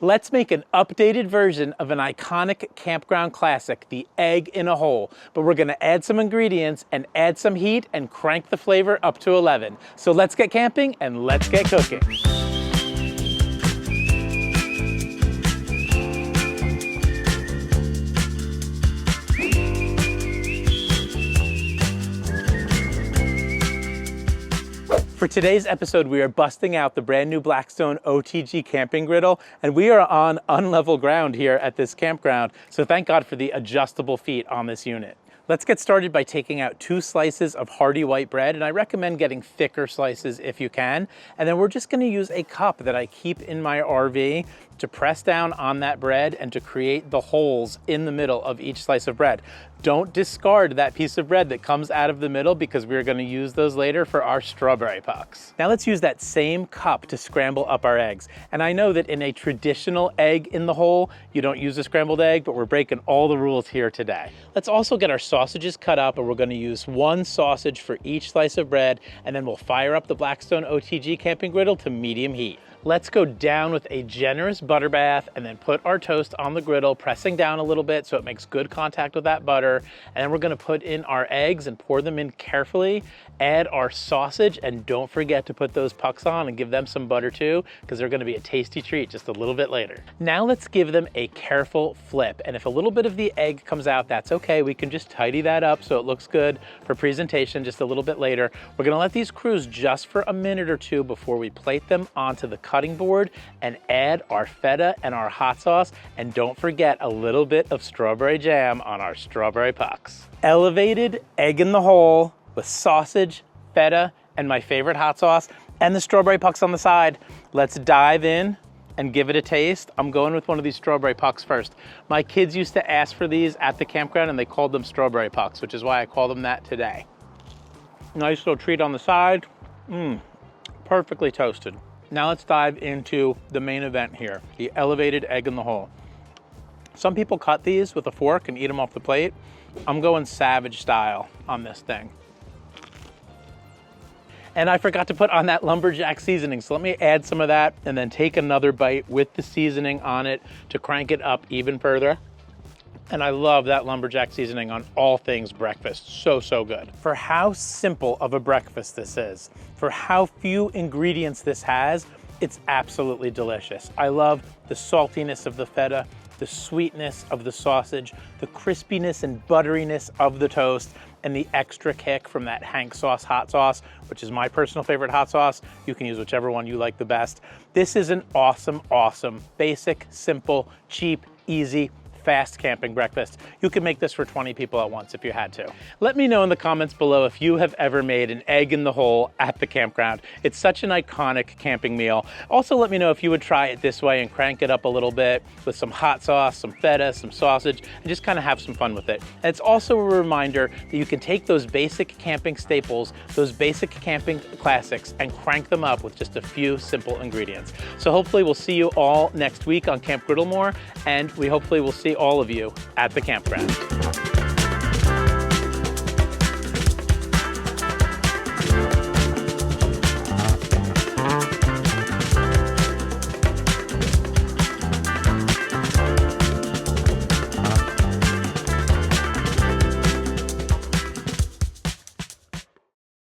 Let's make an updated version of an iconic campground classic, the egg in a hole. But we're gonna add some ingredients and add some heat and crank the flavor up to 11. So let's get camping and let's get cooking. For today's episode, we are busting out the brand new Blackstone OTG camping griddle, and we are on unlevel ground here at this campground, so thank God for the adjustable feet on this unit. Let's get started by taking out 2 slices of hearty white bread, and I recommend getting thicker slices if you can. And then we're just gonna use a cup that I keep in my RV to press down on that bread and to create the holes in the middle of each slice of bread. Don't discard that piece of bread that comes out of the middle because we're gonna use those later for our strawberry pucks. Now let's use that same cup to scramble up our eggs. And I know that in a traditional egg in the hole, you don't use a scrambled egg, but we're breaking all the rules here today. Let's also get our sausages cut up, and we're gonna use 1 sausage for each slice of bread, and then we'll fire up the Blackstone OTG camping griddle to medium heat. Let's go down with a generous butter bath and then put our toast on the griddle, pressing down a little bit so it makes good contact with that butter. And then we're gonna put in our eggs and pour them in carefully, add our sausage, and don't forget to put those pucks on and give them some butter too, because they're gonna be a tasty treat just a little bit later. Now let's give them a careful flip. And if a little bit of the egg comes out, that's okay. We can just tidy that up so it looks good for presentation just a little bit later. We're gonna let these cruise just for a minute or 2 before we plate them onto the cutting board and add our feta and our hot sauce, and don't forget a little bit of strawberry jam on our strawberry pucks. Elevated egg in the hole with sausage, feta, and my favorite hot sauce, and the strawberry pucks on the side. Let's dive in and give it a taste. I'm going with one of these strawberry pucks first. My kids used to ask for these at the campground and they called them strawberry pucks, which is why I call them that today. Nice little treat on the side. Perfectly toasted. Now let's dive into the main event here, the elevated egg in the hole. Some people cut these with a fork and eat them off the plate. I'm going savage style on this thing. And I forgot to put on that lumberjack seasoning, so let me add some of that and then take another bite with the seasoning on it to crank it up even further. And I love that lumberjack seasoning on all things breakfast. So, so good. For how simple of a breakfast this is, for how few ingredients this has, it's absolutely delicious. I love the saltiness of the feta, the sweetness of the sausage, the crispiness and butteriness of the toast, and the extra kick from that Hank sauce hot sauce, which is my personal favorite hot sauce. You can use whichever one you like the best. This is an awesome, awesome, basic, simple, cheap, easy, fast camping breakfast. You can make this for 20 people at once if you had to. Let me know in the comments below if you have ever made an egg in the hole at the campground. It's such an iconic camping meal. Also, let me know if you would try it this way and crank it up a little bit with some hot sauce, some feta, some sausage, and just kind of have some fun with it. And it's also a reminder that you can take those basic camping staples, those basic camping classics, and crank them up with just a few simple ingredients. So hopefully we'll see you all next week on Camp Griddle More, and we hopefully will see all of you at the campground.